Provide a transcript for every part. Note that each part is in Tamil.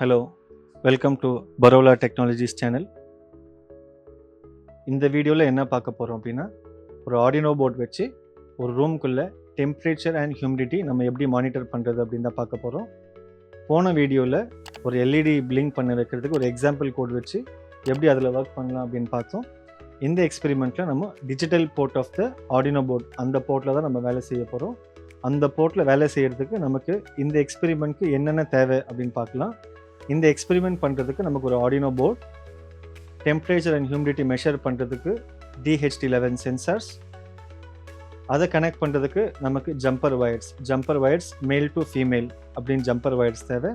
Hello, welcome to BarolaTechnologies channel. இந்த வீடியோவில் என்ன பார்க்க போகிறோம் அப்படின்னா, ஒரு ஆர்டினோ போர்ட் வச்சு ஒரு ரூம்குள்ளே டெம்பரேச்சர் அண்ட் ஹியூமிடிட்டி நம்ம எப்படி மானிட்டர் பண்ணுறது அப்படின்னு தான் பார்க்க போகிறோம். போன வீடியோவில் ஒரு எல்இடி பிளிங்க் பண்ண வைக்கிறதுக்கு ஒரு எக்ஸாம்பிள் கோட் வச்சு எப்படி அதில் ஒர்க் பண்ணலாம் அப்படின்னு பார்த்தோம். இந்த எக்ஸ்பெரிமெண்ட்டில் நம்ம digital board of the Arduino board அந்த போர்ட்டில் தான் நம்ம வேலை செய்ய போகிறோம். அந்த போர்ட்டில் வேலை செய்கிறதுக்கு நமக்கு இந்த எக்ஸ்பெரிமெண்ட்க்கு என்னென்ன தேவை அப்படின்னு பார்க்கலாம். இந்த எக்ஸ்பெரிமெண்ட் பண்ணுறதுக்கு நமக்கு ஒரு Arduino board, temperature and humidity measure பண்ணுறதுக்கு DHT11 சென்சார்ஸ், அதை கனெக்ட் பண்ணுறதுக்கு நமக்கு jumper wires male to female அப்படின்னு ஜம்பர் வயர்ஸ் தேவை.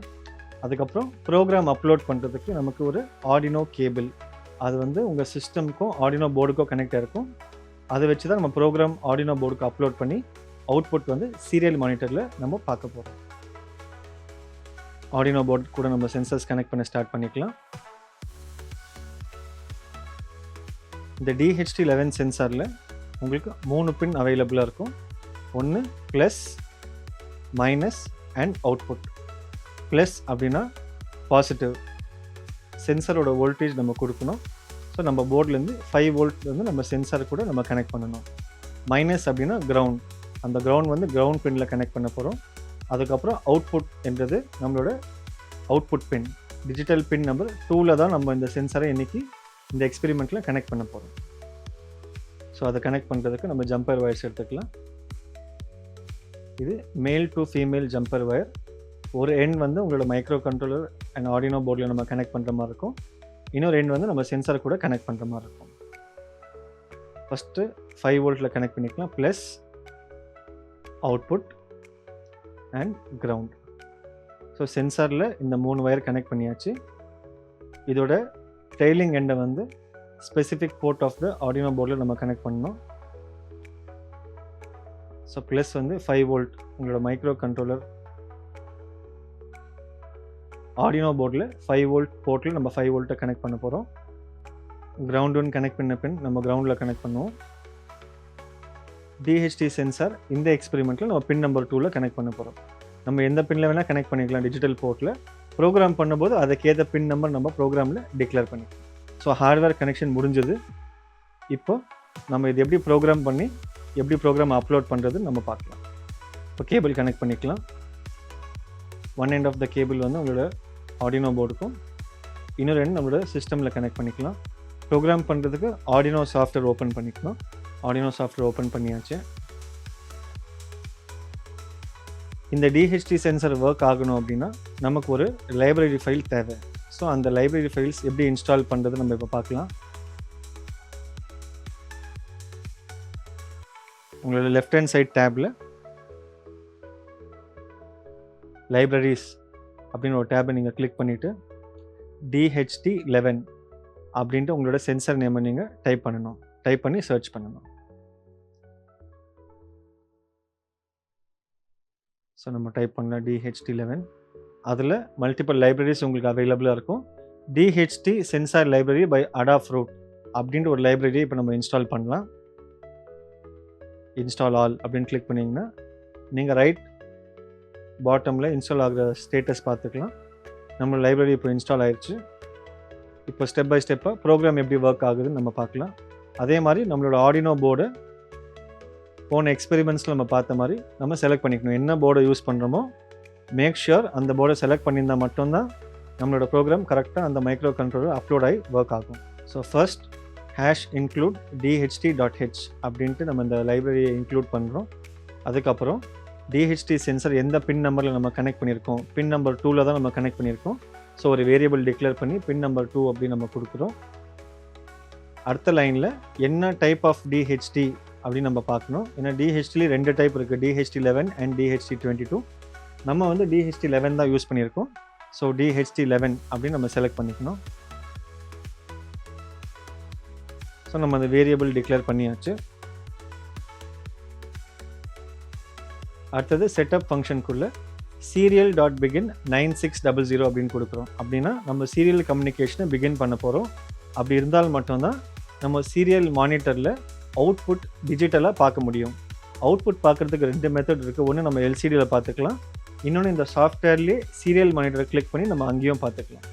அதுக்கப்புறம் ப்ரோக்ராம் அப்லோட் பண்ணுறதுக்கு நமக்கு ஒரு ஆர்டினோ கேபிள், அது உங்கள் சிஸ்டம்க்கும் ஆர்டினோ போர்டுக்கும் கனெக்ட் இருக்கும். அதை வச்சு தான் நம்ம ப்ரோக்ராம் ஆர்டினோ போர்டுக்கு அப்லோட் பண்ணி அவுட்புட் சீரியல் மானிட்டரில் நம்ம பார்க்க போகிறோம். ஆர்டினோ போர்டு கூட நம்ம சென்சர்ஸ் கனெக்ட் பண்ண ஸ்டார்ட் பண்ணிக்கலாம். இந்த DHT11 சென்சாரில் உங்களுக்கு 3 பின் அவைலபிளாக இருக்கும். ஒன்று plus, minus and output. Plus அப்படின்னா பாசிட்டிவ், சென்சரோட வோல்டேஜ் நம்ம கொடுக்கணும். ஸோ நம்ம போர்ட்லேருந்து 5 வோல்ட் நம்ம சென்சார் கூட நம்ம கனெக்ட் பண்ணணும். மைனஸ் அப்படின்னா கிரவுண்ட், அந்த கிரவுண்ட் கிரவுண்ட் பின்னில் கனெக்ட் பண்ண போகிறோம். அதுக்கப்புறம் அவுட்புட் என்றது நம்மளோட அவுட்புட் பின், டிஜிட்டல் பின் நம்பர் 2ல் தான் நம்ம இந்த சென்சாரை இன்றைக்கி இந்த எக்ஸ்பெரிமெண்ட்டில் கனெக்ட் பண்ண போகிறோம். ஸோ அதை கனெக்ட் பண்ணுறதுக்கு நம்ம ஜம்பர் வயர்ஸ் எடுத்துக்கலாம். இது மேல் டு ஃபீமேல் ஜம்பர் வயர். ஒரு எண்ட் உங்களோட மைக்ரோ கண்ட்ரோலர் அண்ட் ஆர்டினோ போர்டில் நம்ம கனெக்ட் பண்ணுற மாதிரி இருக்கும். இன்னொரு எண்ட் நம்ம சென்சார் கூட கனெக்ட் பண்ணுற மாதிரி இருக்கும். ஃபஸ்ட்டு 5 வோல்ட்டில் கனெக்ட் பண்ணிக்கலாம். Plus, output and ground. So சென்சாரில் இந்த 3 வயர் கனெக்ட் பண்ணியாச்சு. இதோட ட்ரெயிலிங் எண்டை specific port of the Arduino போர்டில் நம்ம கனெக்ட் பண்ணணும். ஸோ ப்ளஸ் 5 வோல்ட் உங்களோட மைக்ரோ கண்ட்ரோலர் ஆர்டினோ போர்டில் 5 வோல்ட் போர்ட்டில் நம்ம 5 வோல்ட்டை கனெக்ட் பண்ண போகிறோம். கிரவுண்ட் கனெக்ட் பண்ண பின் நம்ம கிரவுண்டில் கனெக்ட் பண்ணுவோம். DHT சென்சார் இந்த எக்ஸ்பெரிமெண்ட்டில் நம்ம பின் நம்பர் 2ல் கனெக்ட் பண்ண போகிறோம். நம்ம எந்த பின்னில் வேணால் கனெக்ட் பண்ணிக்கலாம். டிஜிட்டல் போர்ட்டில் ப்ரோக்ராம் பண்ணும்போது அதுக்கேற்ற பின் நம்பர் நம்ம ப்ரோக்ராமில் டிக்ளேர் பண்ணிக்கலாம். ஸோ ஹார்ட்வேர் கனெக்ஷன் முடிஞ்சது. இப்போ நம்ம இது எப்படி ப்ரோக்ராம் பண்ணி எப்படி ப்ரோக்ராம் அப்லோட் பண்ணுறதுன்னு நம்ம பார்க்கலாம். இப்போ கேபிள் கனெக்ட் பண்ணிக்கலாம். One end of the cable உங்களோட ஆர்டினோ போர்டுக்கும், இன்னொரு எண்ட் நம்மளோட சிஸ்டமில் கனெக்ட் பண்ணிக்கலாம். ப்ரோக்ராம் பண்ணுறதுக்கு ஆர்டினோ சாஃப்ட்வேர் ஓப்பன் பண்ணிக்கலாம். ஆர்டினோ சாஃப்ட்வேர் ஓப்பன் பண்ணியாச்சு. இந்த DHT சென்சர் ஒர்க் ஆகணும் அப்படின்னா நமக்கு ஒரு லைப்ரரி ஃபைல் தேவை. ஸோ அந்த லைப்ரரி ஃபைல்ஸ் எப்படி இன்ஸ்டால் பண்ணுறது நம்ம இப்போ பார்க்கலாம். உங்களோட லெஃப்ட் ஹேண்ட் சைட் டேப்பில் லைப்ரரிஸ் அப்படின்னு ஒரு டேப்பை நீங்கள் கிளிக் பண்ணிவிட்டு DHT11 அப்படின்ட்டு உங்களோட சென்சர் நேமை நீங்கள் டைப் பண்ணணும். டைப் பண்ணி சர்ச் பண்ணணும். ஸோ நம்ம டைப் பண்ணலாம் DHT11. அதில் மல்டிபிள் லைப்ரரிஸ் உங்களுக்கு அவைலபிளாக இருக்கும். DHT sensor library by Adafruit அப்படின்ட்டு ஒரு லைப்ரரியை இப்போ நம்ம இன்ஸ்டால் பண்ணலாம். இன்ஸ்டால் ஆல் அப்படின்னு கிளிக் பண்ணிங்கன்னா நீங்கள் ரைட் பாட்டமில் இன்ஸ்டால் ஆகிற ஸ்டேட்டஸ் பார்த்துக்கலாம். நம்ம லைப்ரரி இப்போ இன்ஸ்டால் ஆயிடுச்சு. இப்போ ஸ்டெப் பை ஸ்டெப்பாக ப்ரோக்ராம் எப்படி ஒர்க் ஆகுதுன்னு நம்ம பார்க்கலாம். அதே மாதிரி நம்மளோட ஆர்டினோ போர்டு போன எக்ஸ்பெரிமெண்ட்ஸில் நம்ம பார்த்த மாதிரி நம்ம செலக்ட் பண்ணிக்கணும். என்ன போர்டை யூஸ் பண்ணுறோமோ மேக் ஷுர் அந்த போர்டை செலக்ட் பண்ணியிருந்தால் மட்டும்தான் நம்மளோட ப்ரோக்ராம் கரெக்டாக அந்த மைக்ரோ கண்ட்ரோலர் அப்லோட் ஆகி ஒர்க் ஆகும். ஸோ ஃபர்ஸ்ட் #include DHT.h அப்படின்ட்டு நம்ம இந்த லைப்ரரியை இன்க்ளூட் பண்ணுறோம். அதுக்கப்புறம் DHT சென்சர் எந்த பின் நம்பரில் நம்ம கனெக்ட் பண்ணியிருக்கோம், பின் நம்பர் 2ல் தான் நம்ம கனெக்ட் பண்ணியிருக்கோம். ஸோ ஒரு வேரியபிள் டிக்ளேர் பண்ணி பின் நம்பர் 2 அப்படின்னு நம்ம கொடுக்குறோம். அடுத்த லைனில் என்ன டைப் ஆஃப் DHT அப்படின்னு நம்ம பார்க்கணும். ஏன்னா DHTலேயே 2 டைப் இருக்குது, DHT11 அண்ட் DHT22. நம்ம DHT11 தான் யூஸ் பண்ணியிருக்கோம். ஸோ DHT11 அப்படின்னு நம்ம செலக்ட் பண்ணிக்கணும். ஸோ நம்ம அந்த வேரியபிள் டிக்ளேர் பண்ணியாச்சு. அடுத்தது செட்டப் ஃபங்க்ஷனுக்குள்ளே serial.begin 9600 அப்படின்னு கொடுக்குறோம். அப்படின்னா நம்ம சீரியல் கம்யூனிகேஷனை பிகின் பண்ண போகிறோம். அப்படி இருந்தால் மட்டும்தான் நம்ம சீரியல் மானிட்டரில் அவுட்புட் டிஜிட்டலாக பார்க்க முடியும். அவுட்புட் பார்க்குறதுக்கு 2 மெத்தட் இருக்குது. ஒன்று நம்ம LCDயில் பார்த்துக்கலாம், இன்னொன்று இந்த சாஃப்ட்வேர்லேயே சீரியல் மானிட்டரை கிளிக் பண்ணி நம்ம அங்கேயும் பார்த்துக்கலாம்.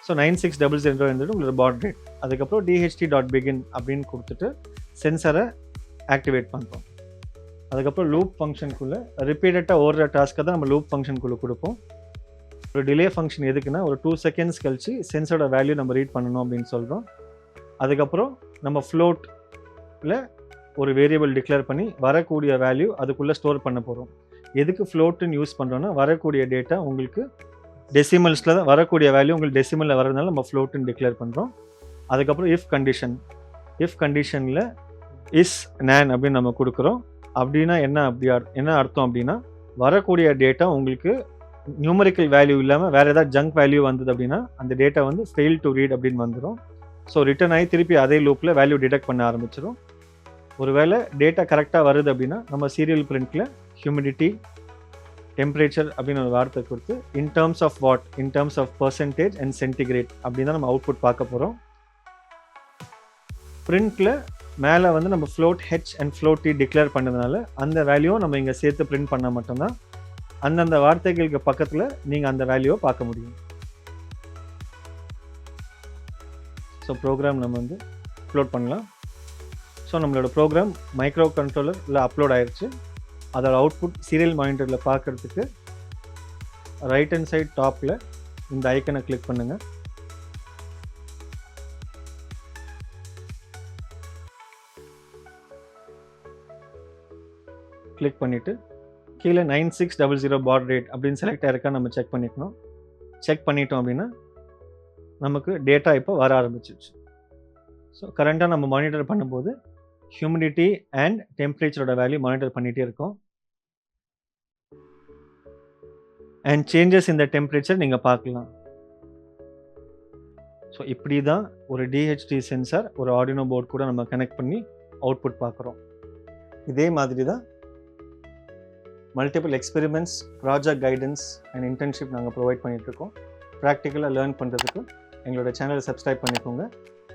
ஸோ 9600 இருந்தது உங்களோட பாட் ரேட். அதுக்கப்புறம் DHT.begin அப்படின்னு கொடுத்துட்டு சென்சரை ஆக்டிவேட் பண்ணுறோம். அதுக்கப்புறம் லூப் ஃபங்க்ஷனுக்குள்ளே ரிப்பீட்டடாக ஓடுற டாஸ்க்கை தான் நம்ம லூப் ஃபங்க்ஷனுக்குள்ளே கொடுப்போம். ஒரு டிலே ஃபங்க்ஷன் எதுக்குன்னா ஒரு 2 செகண்ட்ஸ் கழிச்சு சென்சரோட வேல்யூ நம்ம ரீட் பண்ணணும் அப்படின்னு சொல்கிறோம். அதுக்கப்புறம் நம்ம ஃப்ளோட்டில் ஒரு வேரியபிள் டிக்ளேர் பண்ணி வரக்கூடிய வேல்யூ அதுக்குள்ளே ஸ்டோர் பண்ண போகிறோம். எதுக்கு ஃப்ளோட்டுன்னு யூஸ் பண்ணுறோன்னா வரக்கூடிய டேட்டா உங்களுக்கு டெசிமல்ஸில் தான் வரக்கூடிய வேல்யூ உங்களுக்கு டெசிமலில் வரதுனால நம்ம ஃப்ளோட்டுன்னு டிக்ளேர் பண்ணுறோம். அதுக்கப்புறம் இஃப் கண்டிஷனில் இஸ் nan அப்படின்னு நம்ம கொடுக்குறோம். அப்படின்னா என்ன அர்த்தம் அப்படின்னா வரக்கூடிய டேட்டா உங்களுக்கு நியூமரிக்கல் வேல்யூ இல்லாமல் வேறு ஏதாவது ஜங்க் வேல்யூ வந்தது அப்படின்னா அந்த டேட்டா வந்து ஃபெயில் டு ரீட் அப்படின்னு வந்துடும். ஸோ ரிட்டர்ன் ஆகி திருப்பி அதே லூப்பில் வேல்யூ டிடெக்ட் பண்ண ஆரம்பிச்சிடும். ஒருவேளை டேட்டா கரெக்டாக வருது அப்படின்னா நம்ம சீரியல் பிரிண்டில் ஹியூமிடிட்டி டெம்பரேச்சர் அப்படின்னு ஒரு வார்த்தை கொடுத்து in terms of what in terms of percentage and centigrade அப்படின்னு தான் நம்ம அவுட்புட் பார்க்க போகிறோம். பிரிண்டில் மேலே வந்து நம்ம float H and float T declare பண்ணதுனால அந்த வேல்யூவும் நம்ம இங்கே சேர்த்து பிரிண்ட் பண்ணால் மட்டும்தான் அந்தந்த வார்த்தைகளுக்கு பக்கத்தில் நீங்கள் அந்த வேல்யூவை பார்க்க முடியும். ஸோ ப்ரோக்ராம் நம்ம வந்து அப்லோட் பண்ணலாம். ஸோ நம்மளோட ப்ரோக்ராம் மைக்ரோ கண்ட்ரோலரில் அப்லோட் ஆயிடுச்சு. அதோட அவுட்புட் சீரியல் மானிட்டரில் பார்க்குறதுக்கு ரைட் ஹேண்ட் சைட் டாப்பில் இந்த ஐக்கனை கிளிக் பண்ணுங்கள். கிளிக் பண்ணிவிட்டு கீழே 9600 பாட் ரேட் அப்படின்னு செலக்ட் ஆயிருக்கா நம்ம செக் பண்ணிக்கணும். செக் பண்ணிட்டோம் அப்படின்னா நமக்கு டேட்டா இப்போ வர ஆரம்பிச்சிருச்சு. ஸோ கரண்ட்டாக நம்ம மானிட்டர் பண்ணும்போது ஹியூமிடிட்டி அண்ட் டெம்பரேச்சரோட வேல்யூ மானிட்டர் பண்ணிகிட்டே இருக்கோம். அண்ட் சேஞ்சஸ் இந்த டெம்பரேச்சர் நீங்கள் பார்க்கலாம். ஸோ இப்படி தான் ஒரு DHT சென்சார் ஒரு ஆர்டினோ போர்ட் கூட நம்ம கனெக்ட் பண்ணி அவுட்புட் பார்க்குறோம். இதே மாதிரி தான் multiple experiments, project guidance and internship நாங்கள் ப்ரொவைட் பண்ணிகிட்ருக்கோம். ப்ராக்டிக்கலாக லேர்ன் பண்ணுறதுக்கு எங்களோட சேனலை சப்ஸ்கிரைப் பண்ணிக்கோங்க.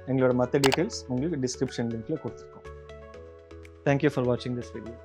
எங்களோட மற்ற டீட்டெயில்ஸ் உங்களுக்கு டிஸ்கிரிப்ஷன் லிங்க்கில் கொடுத்துருக்கோம். தேங்க்யூ ஃபார் வாட்சிங் திஸ் வீடியோ.